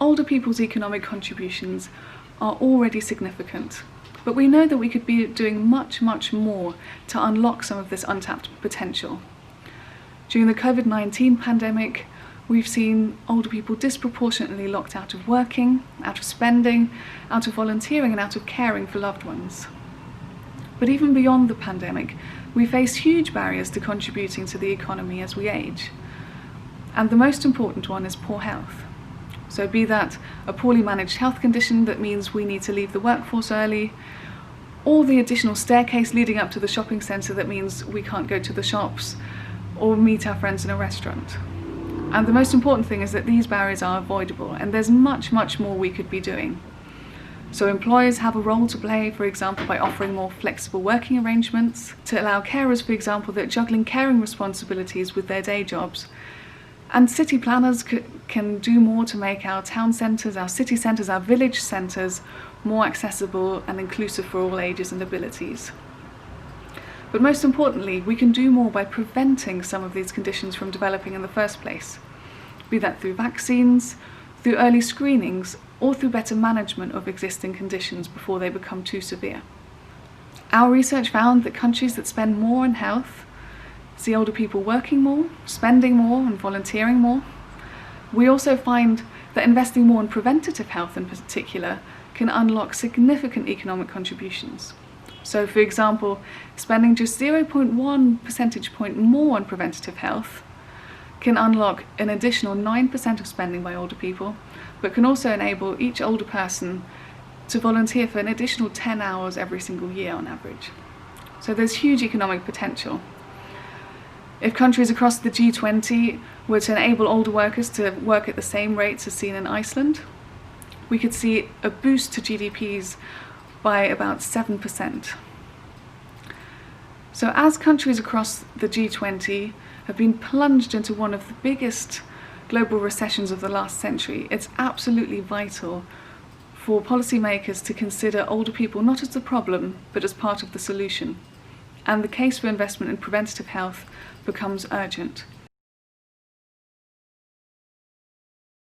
older people's economic contributions are already significant, but we know that we could be doing much, much more to unlock some of this untapped potential. During the COVID-19 pandemic, we've seen older people disproportionately locked out of working, out of spending, out of volunteering and out of caring for loved ones. But even beyond the pandemic, we face huge barriers to contributing to the economy as we age. And the most important one is poor health. So be that a poorly managed health condition that means we need to leave the workforce early, or the additional staircase leading up to the shopping centre that means we can't go to the shops or meet our friends in a restaurant. And the most important thing is that these barriers are avoidable, and there's much, much more we could be doing. So employers have a role to play, for example, by offering more flexible working arrangements, to allow carers, for example, that are juggling caring responsibilities with their day jobs. And city planners can do more to make our town centres, our city centres, our village centres more accessible and inclusive for all ages and abilities. But most importantly, we can do more by preventing some of these conditions from developing in the first place, be that through vaccines, through early screenings, or through better management of existing conditions before they become too severe. Our research found that countries that spend more on health see older people working more, spending more, and volunteering more. We also find that investing more in preventative health in particular can unlock significant economic contributions. So, for example, spending just 0.1 percentage point more on preventative health can unlock an additional 9% of spending by older people, but can also enable each older person to volunteer for an additional 10 hours every single year on average. So there's huge economic potential. If countries across the G20 were to enable older workers to work at the same rates as seen in Iceland, we could see a boost to GDPs by about 7%. So as countries across the G20 have been plunged into one of the biggest global recessions of the last century, it's absolutely vital for policymakers to consider older people not as the problem, but as part of the solution. And the case for investment in preventative health becomes urgent.